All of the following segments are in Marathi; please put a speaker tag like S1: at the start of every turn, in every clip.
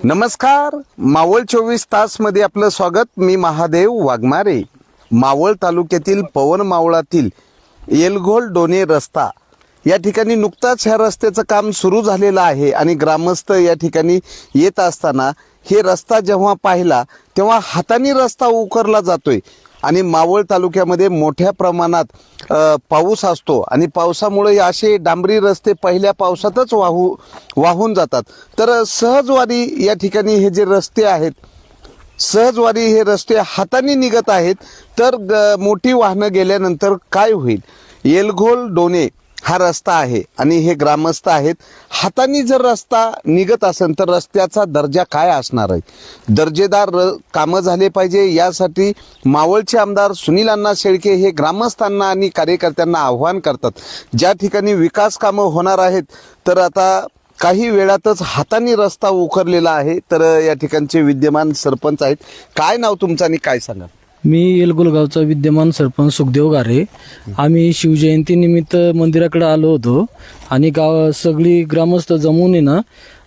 S1: नमस्कार, मावळ 24 तास मध्ये आपलं स्वागत. मी महादेव वाघमारे. मावळ तालुक्यातील पवन मावळातील येलघोल डोने रस्ता या ठिकाणी नुकताच ह्या रस्त्याचं काम सुरू झालेलं आहे आणि ग्रामस्थ या ठिकाणी येत असताना हे रस्ता जेव्हा पाहिला तेव्हा हाताने रस्ता उकरला जातोय आणि मावळ तालुक्यामध्ये मोठ्या प्रमाणात पाऊस असतो आणि पावसामुळे असे डांबरी रस्ते पहिल्या पावसातच वाहून जातात. तर सहजवारी या ठिकाणी हे जे रस्ते आहेत, सहजवारी हे रस्ते हाताने निघत आहेत. तर मोठी वाहनं गेल्यानंतर काय होईल? येलघोल डोने हा रस्ता आहे आणि हे ग्रामस्थ आहेत. हाताने जर रस्ता निघत असेल तर रस्त्याचा दर्जा काय असणार आहे? दर्जेदार कामं झाले पाहिजे, यासाठी मावळचे आमदार सुनील अण्णा शेळके हे ग्रामस्थांना आणि कार्यकर्त्यांना आव्हान करतात. ज्या ठिकाणी विकास कामं होणार आहेत तर आता काही वेळातच हाताने रस्ता उकरलेला आहे. तर या ठिकाणचे विद्यमान सरपंच आहेत. काय नाव तुमचं आणि काय सांगा?
S2: मी येलगुल गावचा विद्यमान सरपंच सुखदेव गारे. आम्ही शिवजयंती निमित्त मंदिराकडे आलो होतो आणि सगळी ग्रामस्थ जमून ना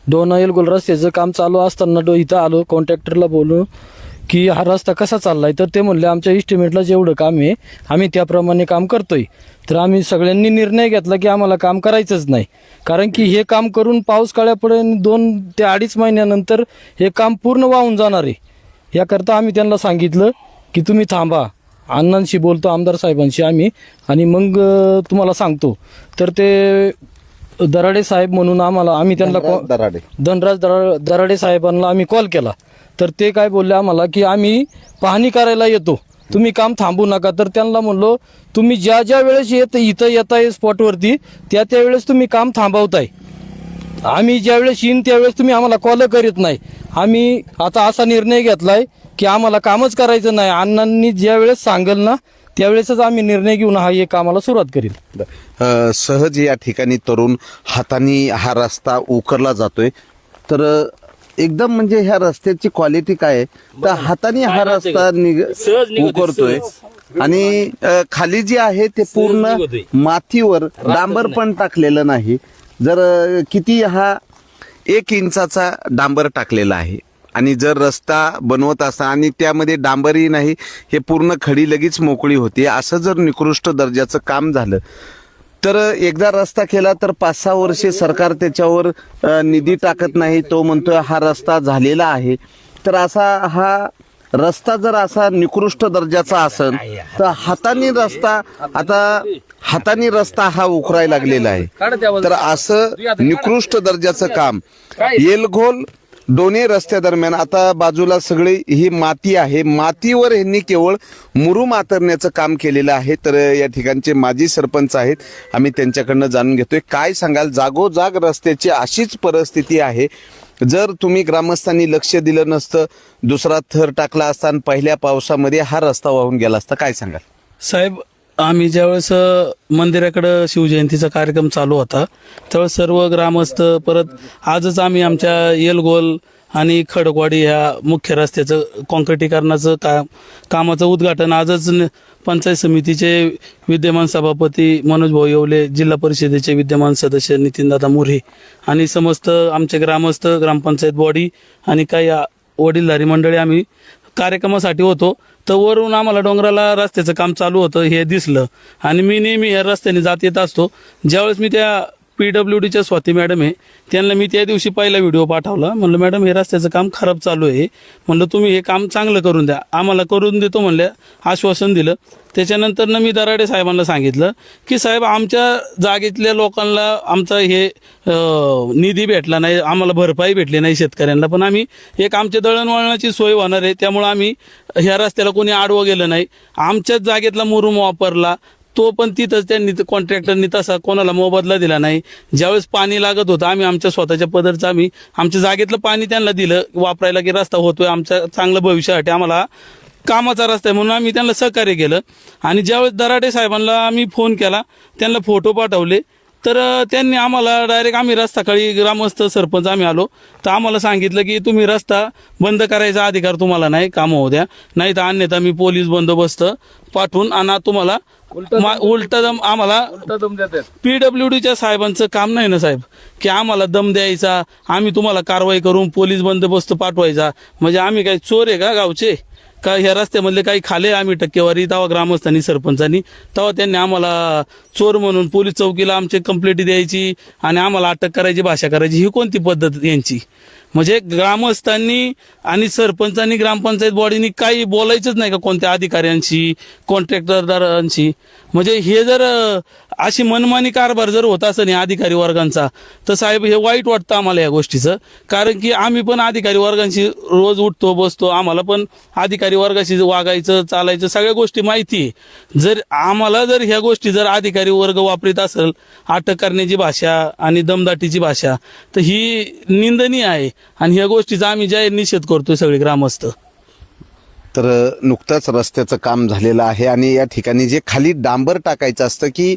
S2: डोना येलगुल रस्त्याचं काम चालू असताना इथं आलो. कॉन्ट्रॅक्टरला बोलू की हा रस्ता कसा चाललाय, तर ते म्हणले आमच्या इस्टिमेटला जेवढं काम आहे आम्ही त्याप्रमाणे काम करतोय. तर आम्ही सगळ्यांनी निर्णय घेतला की आम्हाला काम करायचंच नाही, कारण की हे काम करून पाऊस काळ्यापर्यंत 2 ते 2.5 महिन्यानंतर हे काम पूर्ण वाहून जाणार आहे. याकरता आम्ही त्यांना सांगितलं की तुम्ही थांबा, अण्णांशी बोलतो, आमदार साहेबांशी आम्ही, आणि मग तुम्हाला सांगतो. तर ते दराडे साहेब म्हणून आम्ही त्यांना धनराज दराडे साहेबांना आम्ही कॉल केला. तर ते काय बोलले आम्हाला की आम्ही पाहणी करायला येतो, तुम्ही काम थांबू नका. तर त्यांना म्हणलो तुम्ही ज्या वेळेस इथं येताय स्पॉटवरती त्या वेळेस तुम्ही काम थांबवताय. आम्ही ज्यावेळेस येईन त्यावेळेस तुम्ही आम्हाला कॉल करीत नाही. आम्ही आता असा निर्णय घेतलाय की आम्हाला कामच करायचं नाही. अण्णांनी ज्या वेळेस सांगेल ना त्यावेळेसच आम्ही निर्णय घेऊन हे कामाला सुरुवात करील.
S1: सहज या ठिकाणी तरुण हाताने हा रस्ता उकरला जातोय. तर एकदम म्हणजे ह्या रस्त्याची क्वालिटी काय आहे, तर हाताने हा रस्ता उकरतोय आणि खाली जे आहे ते पूर्ण मातीवर डांबर पण टाकलेलं नाही. जर किती हा 1 इंचाचा डांबर टाकलेला आहे आणि जर रस्ता बनवत असता आणि त्यामध्ये डांबरही नाही, हे पूर्ण खडी लगेच मोकळी होती, असं जर निकृष्ट दर्जाचं काम झालं तर एकदा रस्ता केला तर 5-6 वर्षे सरकार त्याच्यावर निधी टाकत नाही. तो म्हणतोय हा रस्ता झालेला आहे. तर असा हा रस्ता जर असा निकृष्ट दर्जाचा असेल तर हाताने रस्ता हा उकरायला लागलेला आहे. तर असं निकृष्ट दर्जाचं काम येलघोल डोने रस्त्या दरम्यान, आता बाजूला सगळी ही माती आहे, मातीवर यांनी केवळ मुरुम आतरण्याचं काम केलेलं आहे. तर या ठिकाणचे माजी सरपंच आहेत, आम्ही त्यांच्याकडनं जाणून घेतोय. काय सांगाल? जागोजाग रस्त्याची अशीच परिस्थिती आहे. जर तुम्ही ग्रामस्थांनी लक्ष दिलं नसतं, दुसरा थर टाकला असता आणि पहिल्या पावसामध्ये हा रस्ता वाहून गेला असता, काय सांगाल?
S3: साहेब, आम्ही ज्यावेळेस मंदिराकडं शिवजयंतीचा कार्यक्रम चालू होता त्यावेळेस सर्व ग्रामस्थ परत आजच आम्ही आमच्या येलगोल आणि खडकवाडी ह्या मुख्य रस्त्याचं काँक्रिटीकरणाचं कामाचं उद्घाटन आजच पंचायत समितीचे विद्यमान सभापती मनोज भाऊ येवले, जिल्हा परिषदेचे विद्यमान सदस्य नितीनदादा मोरे आणि समस्त आमचे ग्रामस्थ, ग्रामपंचायत बॉडी आणि काही वडीलधारी मंडळी आम्ही कार्यक्रमासाठी होतो. तर वरून आम्हाला डोंगराला रस्त्याचं काम चालू होतं हे दिसलं आणि मी नेहमी या रस्त्याने जात येत असतो. ज्यावेळेस मी त्या PWDच्या स्वाती मॅडम आहे त्यांना मी त्या दिवशी पहिला व्हिडिओ पाठवला. म्हणलं मॅडम हे रस्त्याचं काम खराब चालू आहे, म्हणलं तुम्ही हे काम चांगलं करून द्या, आम्हाला करून देतो म्हणल्या, आश्वासन दिलं. त्याच्यानंतर मी दराडे साहेबांना सांगितलं की साहेब आमच्या जागेतल्या लोकांना आमचा हे निधी भेटला नाही, आम्हाला भरपाई भेटली नाही शेतकऱ्यांना, पण आम्ही एक आमच्या दळणवळणाची सोय होणार आहे त्यामुळं आम्ही ह्या रस्त्याला कोणी आडवं गेलं नाही. आमच्याच जागेतला मुरुम वापरला तो पण तिथंच त्यांनी कॉन्ट्रॅक्टरनी तसा कोणाला मोबदला दिला नाही. ज्यावेळेस पाणी लागत होतं आम्ही आमच्या स्वतःच्या पदरचं आम्ही आमच्या जागेतलं पाणी त्यांना दिलं वापरायला की रस्ता होतोय आमच्या चांगलं भविष्यासाठी, आम्हाला कामाचा रस्ता आहे म्हणून आम्ही त्यांना सहकार्य केलं. आणि ज्यावेळेस दराडे साहेबांना आम्ही फोन केला, त्यांना फोटो पाठवले, तर त्यांनी आम्हाला डायरेक्ट आम्ही रस्ता काळी ग्रामस्थ सरपंच आम्ही आलो तर आम्हाला सांगितलं की तुम्ही रस्ता बंद करायचा अधिकार तुम्हाला नाही, कामं होऊ द्या, नाही तर अन्यथा मी पोलीस बंदोबस्त पाठवून आणि तुम्हाला उलटा दम आम्हाला PWDच्या साहेबांचं काम नाही ना साहेब की आम्हाला दम द्यायचा, आम्ही तुम्हाला कारवाई करून पोलीस बंदोबस्त पाठवायचा. म्हणजे आम्ही काही चोर आहे का गावचे का ह्या रस्त्यामधले काही खाले आम्ही टक्केवारी तेव्हा ग्रामस्थांनी सरपंचांनी तेव्हा त्यांनी आम्हाला चोर म्हणून पोलीस चौकीला आमची कंप्लेंट द्यायची आणि आम्हाला अटक करायची, भाषा करायची. ही कोणती पद्धत यांची? म्हणजे ग्रामस्थांनी आणि सरपंचांनी ग्रामपंचायत बॉडीनी काही बोलायचंच नाही का कोणत्या अधिकाऱ्यांशी, कॉन्ट्रॅक्टरदारांशी? म्हणजे हे जर अशी मनमानी कारभार जर होत असेल या अधिकारी वर्गांचा तर साहेब हे वाईट वाटतं आम्हाला या गोष्टीचं. कारण की आम्ही पण अधिकारी वर्गांशी रोज उठतो बसतो, आम्हाला पण अधिकारी वर्गाशी वागायचं चालायचं सगळ्या गोष्टी माहिती आहे. जर आम्हाला जर ह्या गोष्टी जर अधिकारी वर्ग वापरीत असेल, अटक करण्याची भाषा आणि दमदाटीची भाषा, तर ही निंदनीय आहे आणि ह्या गोष्टीचा आम्ही जाहीर निषेध करतोय सगळे ग्रामस्थ.
S1: तर नुकतंच रस्त्याचं काम झालेलं आहे आणि या ठिकाणी जे खाली डांबर टाकायचं असतं की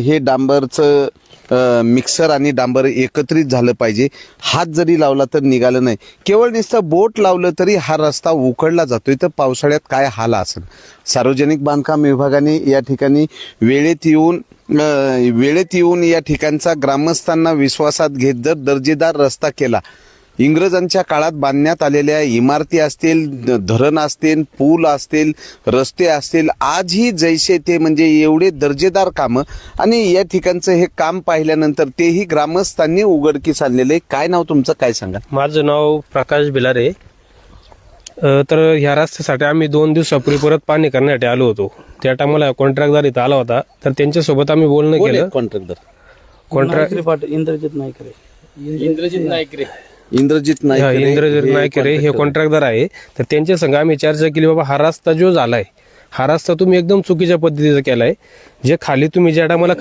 S1: हे डांबरचं मिक्सर आणि डांबर एकत्रित झालं पाहिजे. हात जरी लावला तर निघालं नाही, केवळ नुसतं बोट लावलं तरी हा रस्ता उखडला जातोय. तर पावसाळ्यात काय हाल असेल. सार्वजनिक बांधकाम विभागाने या ठिकाणी वेळेत येऊन या ठिकाणचा ग्रामस्थांना विश्वासात घेत जर दर्जेदार रस्ता केला, इंग्रजांच्या काळात बांधण्यात आलेल्या इमारती असतील, धरण असतील, पूल असतील, रस्ते असतील, आजही जैसे ते म्हणजे एवढे दर्जेदार कामं. आणि या ठिकाणचं हे काम पाहिल्यानंतर तेही ग्रामस्थांनी उघडकीस आणलेले. काय नाव तुमचं, काय सांगा?
S4: माझं नाव प्रकाश भिलारे. तर ह्या रस्त्यासाठी आम्ही 2 दिवसापूर्वी परत पाणी करण्यासाठी आलो होतो. त्या टायमाला कॉन्ट्रॅक्टदार इथं आला होता, तर त्यांच्यासोबत आम्ही बोलणं केलं.
S3: इंद्रजित
S4: इंद्रजित नायकरे हे कॉन्ट्रॅक्टदार आहे. तर त्यांच्या संग आम्ही चर्चा केली, बाबा हा रस्ता जो झालाय, हा रस्ता तुम्ही एकदम चुकीच्या पद्धतीचा केलाय. जे खाली तुम्ही ज्या टायमाला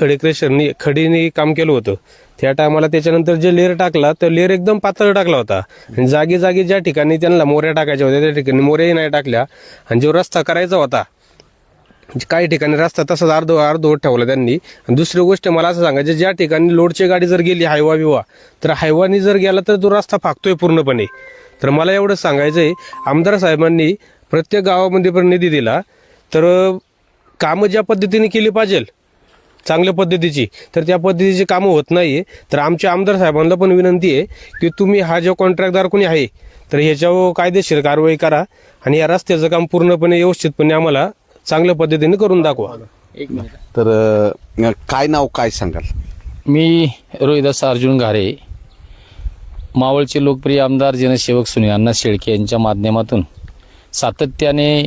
S4: खडीने काम केलं होतं त्या टायमाला त्याच्यानंतर जे लेअर टाकला तर लेअर एकदम पातळ टाकला होता. आणि जागी जागी ज्या ठिकाणी त्यांना मोऱ्या टाकायच्या होत्या त्या ठिकाणी मोऱ्याही नाही टाकल्या. आणि जो रस्ता करायचा होता काही ठिकाणी रस्ता तसाच अर्धवट ठेवला त्यांनी. आणि दुसरी गोष्ट मला असं सांगायचं, ज्या ठिकाणी लोडची गाडी जर गेली हायवा बिवा, तर हायवानी जर गेला तर तो रस्ता फाकतोय पूर्णपणे. तर मला एवढं सांगायचंय, आमदार साहेबांनी प्रत्येक गावामध्ये पण निधी दिला, तर कामं ज्या पद्धतीने केली पाहिजे चांगल्या पद्धतीची, तर त्या पद्धतीची कामं होत नाहीये. तर आमच्या आमदार साहेबांना पण विनंती आहे की तुम्ही हा जो कॉन्ट्रॅक्टदार कोणी आहे तर ह्याच्यावर कायदेशीर कारवाई करा आणि या रस्त्याचं काम पूर्णपणे व्यवस्थितपणे आम्हाला चांगल्या पद्धतीने करून दाखवा.
S1: तर काय नाव, काय सांगाल?
S5: मी रोहिदास अर्जुन घारे, मावळचे लोकप्रिय आमदार जनसेवक सुनील अण्णा शेळके यांच्या माध्यमातून सातत्याने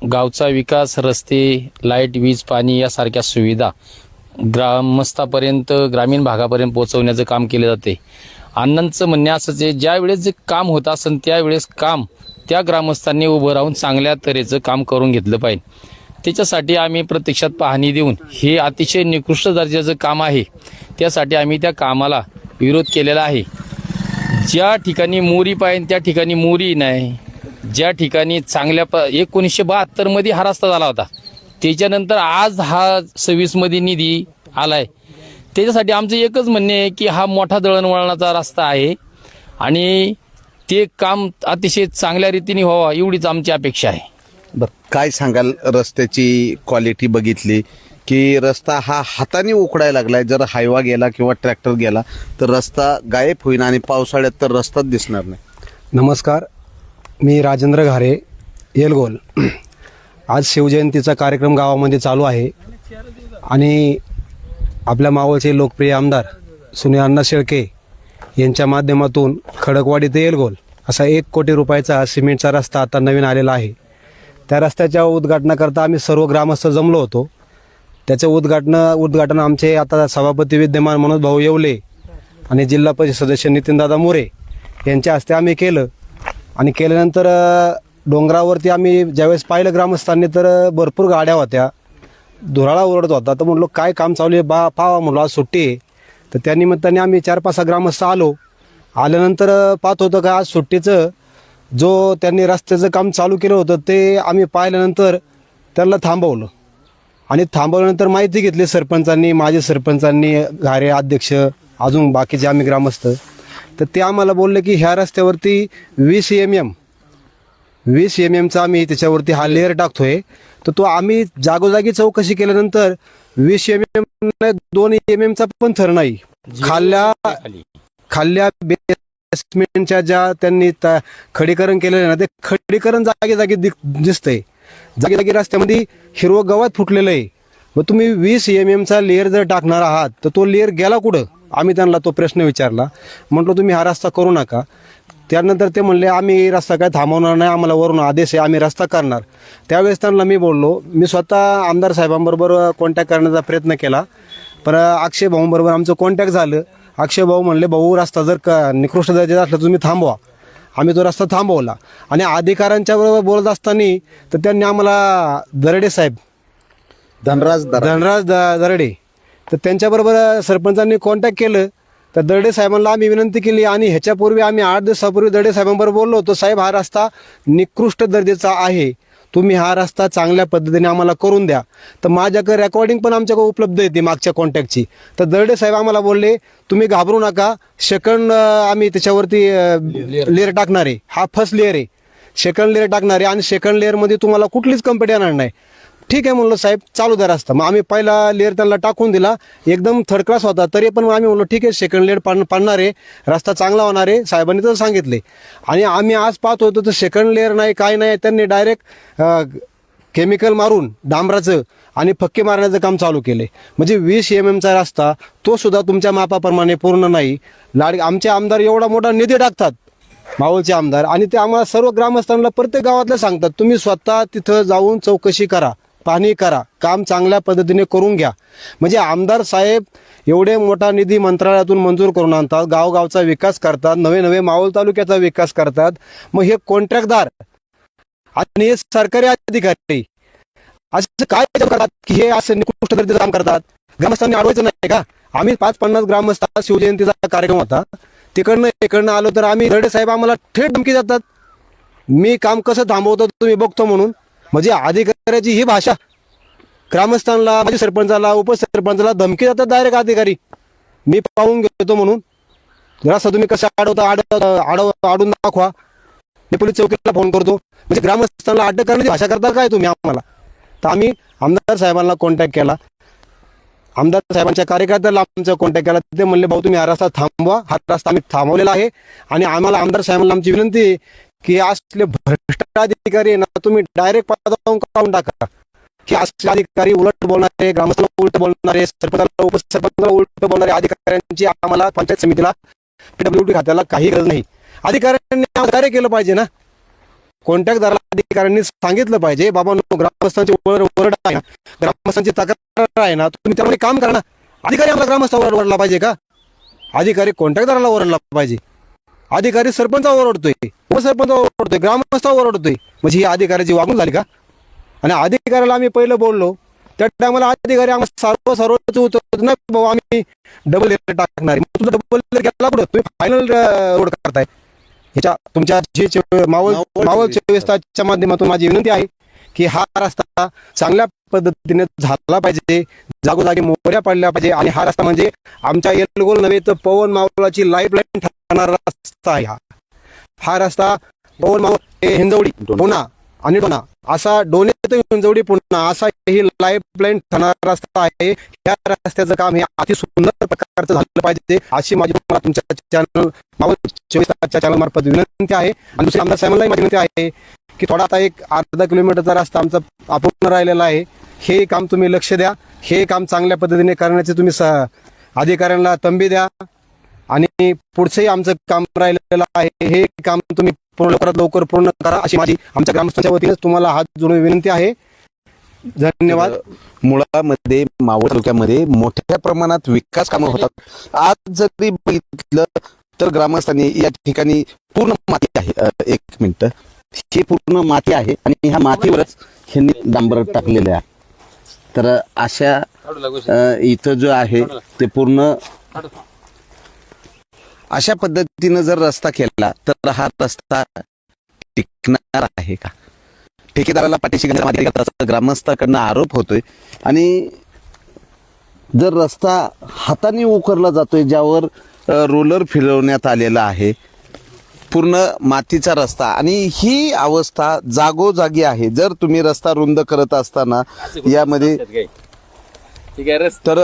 S5: गावचा विकास, रस्ते, लाईट, वीज, पाणी यासारख्या सुविधा ग्रामस्थापर्यंत, ग्रामीण भागापर्यंत पोहोचवण्याचं काम केले जाते. अण्णांचं म्हणणे असंच आहे, ज्या वेळेस जे काम होत असेल त्यावेळेस काम त्या ग्रामस्थांनी उभं राहून चांगल्या तऱ्हेचं काम करून घेतलं पाहिजे. त्याच्यासाठी आम्ही प्रत्यक्षात पाहणी देऊन हे अतिशय निकृष्ट दर्जाचं काम आहे त्यासाठी आम्ही त्या कामाला विरोध केलेला आहे. ज्या ठिकाणी मोरी पाहिजे त्या ठिकाणी मोरी नाही. ज्या ठिकाणी चांगल्या 1972मध्ये हा रस्ता झाला होता, त्याच्यानंतर आज हा 26मध्ये निधी आलाय. त्याच्यासाठी आमचं एकच म्हणणे आहे की हा मोठा दळणवळणाचा रस्ता आहे आणि ते काम अतिशय चांगल्या रीतीने व्हावा एवढीच आमची अपेक्षा आहे.
S1: बरं, काय सांगाल? रस्त्याची क्वालिटी बघितली की रस्ता हा हाताने उकडायला लागलाय. जर हायवा गेला किंवा ट्रॅक्टर गेला तर रस्ता गायब होईल आणि पावसाळ्यात तर रस्ताच दिसणार नाही.
S6: नमस्कार, मी राजेंद्र घारे, येलगोल. आज शिवजयंतीचा कार्यक्रम गावामध्ये चालू आहे आणि आपल्या मावळचे लोकप्रिय आमदार सुनील अण्णा शेळके यांच्या माध्यमातून खडकवाडी ते येलगोल असा 1 कोटी रुपयाचा सिमेंटचा रस्ता आता नवीन आलेला आहे. त्या रस्त्याच्या उद्घाटनाकरता आम्ही सर्व ग्रामस्थ जमलो होतो. त्याचं उद्घाटन आमचे आता सभापती विद्यमान मनोज भाऊ येवले आणि जिल्हा परिषद सदस्य नितीनदादा मोरे यांच्या हस्ते आम्ही केलं. आणि केल्यानंतर डोंगरावरती आम्ही ज्यावेळेस पाहिलं ग्रामस्थांनी तर भरपूर गाड्या होत्या, धुराळा ओरडत होता. तर म्हणलो काय काम चालू आहे पाहावा, म्हणलो आज सुट्टी आहे. तर त्या निमित्ताने आम्ही 4-5 ग्रामस्थ आल्यानंतर पाहत होतं का आज सुट्टीचं जो त्यांनी रस्त्याचं काम चालू केलं होतं ते आम्ही पाहिल्यानंतर त्याला थांबवलं आणि थांबवल्यानंतर माहिती घेतली सरपंचांनी, माजी सरपंचांनी, घारे अध्यक्ष, अजून बाकीचे आम्ही ग्रामस्थ. तर ते आम्हाला बोलले की ह्या रस्त्यावरती 20 mm आम्ही त्याच्यावरती हा लेअर टाकतोय. तर तो आम्ही जागोजागी चौकशी केल्यानंतर 20 mm 2 mm पण थर नाही. खाल्ल्या बेसमेंटच्या ज्या त्यांनी खडीकरण केलेलं ना, ते खडीकरण जागी जागी दिसतंय. जागी जागी रस्त्यामध्ये हिरवं गवत फुटलेलं आहे. मग तुम्ही 20 mm लेअर जर टाकणार आहात तर तो लेअर गेला कुठं? आम्ही त्यांना तो प्रश्न विचारला. म्हटलं तुम्ही हा रस्ता करू नका. त्यानंतर ते म्हणले आम्ही रस्ता काय थांबवणार नाही, आम्हाला वरून आदेश आहे, आम्ही रस्ता करणार. त्यावेळेस त्यांना मी बोललो, मी स्वतः आमदार साहेबांबरोबर कॉन्टॅक्ट करण्याचा प्रयत्न केला, पण अक्षय भाऊंबरोबर आमचं कॉन्टॅक्ट झालं. अक्षय भाऊ म्हणले भाऊ रस्ता जर निकृष्ट दर्जाचा असला तुम्ही थांबवा. आम्ही तो रस्ता थांबवला. आणि अधिकाऱ्यांच्या बरोबर बोलत असताना तर त्यांनी आम्हाला दरडे साहेब
S1: धनराज
S6: दरडे तर त्यांच्याबरोबर सरपंचांनी कॉन्टॅक्ट केलं. तर दरडे साहेबांना आम्ही विनंती केली आणि ह्याच्यापूर्वी आम्ही 8 दिवसापूर्वी दरडे साहेबांबरोबर बोललो होतो, साहेब हा रस्ता निकृष्ट दर्जाचा आहे, तुम्ही हा रस्ता चांगल्या पद्धतीने आम्हाला करून द्या. तर माझ्याकडे रेकॉर्डिंग पण आमच्याकडे उपलब्ध येते मागच्या कॉन्टॅक्टची. तर दरडे साहेब आम्हाला बोलले तुम्ही घाबरू नका, सेकंड आम्ही त्याच्यावरती लेअर टाकणार आहे. हा फर्स्ट लेअर आहे, सेकंड लेअर टाकणार आहे आणि सेकंड लेअरमध्ये तुम्हाला कुठलीच कंप्लेंट येणार नाही. ठीक आहे म्हणलं साहेब चालू द्या रस्ता. मग आम्ही पहिला लेअर त्यांना टाकून दिला, एकदम थर्ड क्लास होता. तरी पण आम्ही म्हणलो ठीक आहे सेकंड लेअर पाडणार आहे, रस्ता चांगला होणार आहे, साहेबांनी तर सांगितले. आणि आम्ही आज पाहत होतो तर सेकंड लेअर नाही काय नाही, त्यांनी डायरेक्ट केमिकल मारून डांबराचं आणि फक्के मारण्याचं काम चालू केले. म्हणजे 20 mm रस्ता तो सुद्धा तुमच्या मापाप्रमाणे पूर्ण नाही. आमचे आमदार एवढा मोठा निधी टाकतात, मावळचे आमदार, आणि ते आम्हाला सर्व ग्रामस्थांना प्रत्येक गावातलं सांगतात तुम्ही स्वतः तिथं जाऊन चौकशी करा, पाहणी करा, काम चांगल्या पद्धतीने करून घ्या. म्हणजे आमदार साहेब एवढे मोठा निधी मंत्रालयातून मंजूर करून आणतात, गावगावचा विकास करतात, नवे नवे मावळ तालुक्याचा विकास करतात. मग हे कॉन्ट्रॅक्टदार आणि हे सरकारी अधिकारी असं काय करतात की हे असं निकृष्ट दर्जाचं काम करतात? ग्रामस्थांनी अडवायचं नाही का? आम्ही 5-50 ग्रामस्थ शिवजयंतीचा कार्यक्रम होता, इकडनं आलो तर आम्ही दरडे साहेब आम्हाला थेट धमकी देतात, मी काम कसं थांबवतो तुम्ही बघतो म्हणून. म्हणजे अधिकाऱ्याची ही भाषा, ग्रामस्थांना, माझ्या सरपंचाला, उपसरपंचाला धमकी देतात डायरेक्ट अधिकारी, मी पाहून घेतो म्हणून. रस्ता तुम्ही कसं अडून दाखवा, मी पोलीस चौकीला फोन करतो. म्हणजे ग्रामस्थांना अटक करण्याची भाषा करता काय तुम्ही आम्हाला? तर आम्ही आमदार साहेबांना कॉन्टॅक्ट केला, आमदार साहेबांच्या कार्यकर्त्याला आमचा कॉन्टॅक्ट केला. ते म्हणले भाऊ तुम्ही हा रस्ता थांबवा. हा रस्ता आम्ही थांबवलेला आहे. आणि आम्हाला आमदार साहेबांना आमची विनंती आहे की असले भ्रष्ट अधिकारी ना तुम्ही डायरेक्ट पदावरून काढून टाका. की असले अधिकारी उलट बोलणारे, ग्रामस्थांना उलट बोलणारे, सरपंचाला उपसरपंचाला उलट बोलणारे अधिकाऱ्यांची आम्हाला पंचायत समितीला PWD खात्याला काही गरज नाही. अधिकाऱ्यांनी कार्य केलं पाहिजे ना. कॉन्टॅक्टदाराला अधिकाऱ्यांनी सांगितलं पाहिजे बाबा ग्रामस्थांची ओरड आहे ना, ग्रामस्थांची तक्रार आहे ना, तुम्ही त्यामुळे काम करा ना. अधिकारी आम्हाला ग्रामस्थावर ओरडला पाहिजे का? अधिकारी कॉन्टॅक्टदाराला ओरडला पाहिजे. अधिकारी सरपंचावर ओरडतोय, उपसरपंचावर ओरडतोय, ग्रामस्थावर ओरडतोय. म्हणजे ही अधिकाऱ्याची वागणूक झाली का? आणि अधिकाऱ्याला आम्ही पहिलं बोललो त्या टायमाला अधिकारी आम्हाला सर्व नाही भाऊ आम्ही डबल लेअर टाकणार आहे. तुझा डबल लेअर केला पुढे तुम्ही फायनल रोड करताय. ह्याच्या तुमच्या जे मावळ 24 तासच्या माध्यमातून माझी विनंती आहे की हा रस्ता चांगल्या पद्धतीने झाला पाहिजे, जागोजागी मोऱ्या पडल्या पाहिजे. आणि हा रस्ता म्हणजे आमच्या येलगोल नव्हे तर पवन मावळाची लाईफलाईन ठरणारा रस्ता आहे. हा रस्ता पवन मावळ हिंजवडी पुणा आणि डोना असा डोने ते हिंजवडी पुणा असा ही लाईफलाईन ठरणारा रस्ता आहे. या रस्त्याचं काम हे अति सुंदर प्रकारचं झालं पाहिजे अशी माझी तुम्हाला तुमच्या चॅनल मावळ 24 तासच्या चॅनल मार्फत विनंती आहे. आणि दुसरी आमदार साहेबांनाही माझी विनंती आहे की थोडा आता एक अर्धा किलोमीटरचा रस्ता आमचा अपूर्ण राहिलेला आहे, हे काम तुम्ही लक्ष द्या. हे काम चांगल्या पद्धतीने करण्याचे तुम्ही अधिकाऱ्यांना तंबी द्या. आणि पुढचंही आमचं काम राहिलेलं आहे, हे काम तुम्ही लवकरात लवकर पूर्ण करा अशी माझी आमच्या ग्रामस्थांच्या वतीने तुम्हाला हात जोडून विनंती आहे. धन्यवाद.
S1: मुळामध्ये मावळ तालुक्यामध्ये मोठ्या प्रमाणात विकास कामं होतात. आज जरी बघितलं तर ग्रामस्थांनी या ठिकाणी पूर्ण माती आहे, एक मिनिट, ही पूर्ण माती आहे आणि ह्या मातीवरच ह्यांनी डांबर टाकलेले आहे. तर अशा इथं जो आहे ते पूर्ण अशा पद्धतीनं जर रस्ता केला तर हा रस्ता टिकणार आहे का? ठेकेदाराला पाठीशी घालण्याचा असा ग्रामस्थाकडनं आरोप होतोय. आणि जर रस्ता हाताने उकरला जातोय, ज्यावर रोलर फिरवण्यात आलेला आहे, पूर्ण मातीचा रस्ता, आणि ही अवस्था जागोजागी आहे. जर तुम्ही रस्ता रुंद करत असताना यामध्ये तर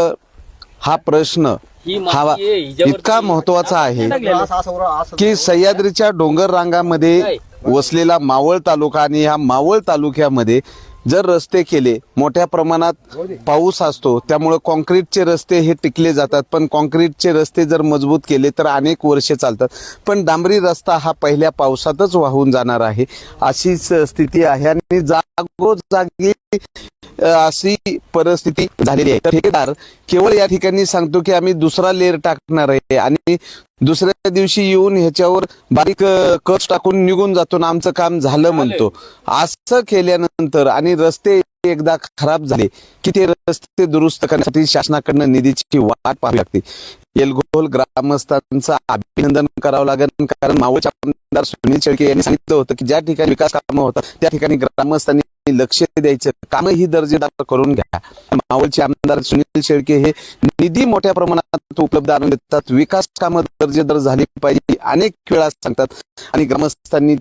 S1: हा प्रश्न हा इतका महत्वाचा आहे की सह्याद्रीच्या डोंगर रांगामध्ये वसलेला मावळ तालुका, आणि ह्या मावळ तालुक्यामध्ये जर रस्ते केले, मोठ्या प्रमाणात पाऊस असतो, त्यामुळे कॉन्क्रीटचे रस्ते हे टिकले जातात. पण कॉन्क्रीटचे रस्ते जर मजबूत केले तर अनेक वर्षे चालतात. पण डांबरी रस्ता हा पहिल्या पावसातच वाहून जाणार आहे, अशीच स्थिती आहे. आणि जागोजागी अशी परिस्थिती झालेली आहे. तर ठेकेदार केवळ या ठिकाणी सांगतो की आम्ही दुसरा लेअर टाकणार आहे, आणि दुसऱ्या दिवशी येऊन ह्याच्यावर बारीक कच टाकून निघून जातो ना, आमचं काम झालं म्हणतो. असं केल्यानंतर आणि रस्ते एकदा खराब झाले की ते रस्ते दुरुस्त करण्यासाठी शासनाकडनं निधीची वाट पाहावी लागते. येलगोल ग्रामस्थांचं अभिनंदन करावं लागेल, कारण मावळचे आमदार सुनील शेळके यांनी सांगितलं होतं की ज्या ठिकाणी विकास कामं होतात त्या ठिकाणी ग्रामस्थांनी लक्ष द्यायचं, कामं ही दर्जेदार करून घ्या. मावळचे आमदार सुनील शेळके हे निधी मोठ्या प्रमाणात उपलब्ध आणून देतात, विकास कामं दर्जेदार झाली पाहिजे अनेक वेळा सांगतात. आणि ग्रामस्थांनी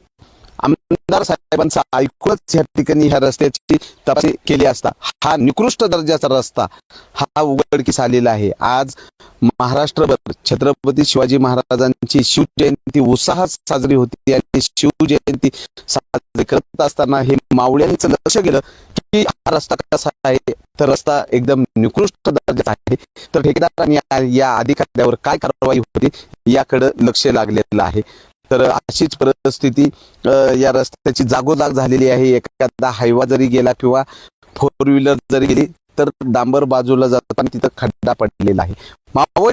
S1: आमदार साहेबांचा ऐकूनच या ठिकाणी ह्या रस्त्याची तपासणी केली असता हा निकृष्ट दर्जाचा रस्ता हा उघडकीस आलेला आहे. आज महाराष्ट्रभर छत्रपती शिवाजी महाराजांची शिवजयंती उत्साहात साजरी होती, आणि शिवजयंती साजरी करत असताना हे मावळ्यांचं लक्ष गेलं की हा रस्ता कसा आहे, तर रस्ता एकदम निकृष्ट दर्जाचा आहे. तर ठेकेदारांनी या अधिकाऱ्यावर काय कारवाई होती याकडे लक्ष लागलेलं आहे. तर अशीच परिस्थिती या रस्त्याची जागोजाग झालेली आहे. एखादा हायवा जरी गेला किंवा 4 व्हीलर जरी गेली तर डांबर बाजूला जातात आणि तिथं खड्डा पडलेला आहे. मावळ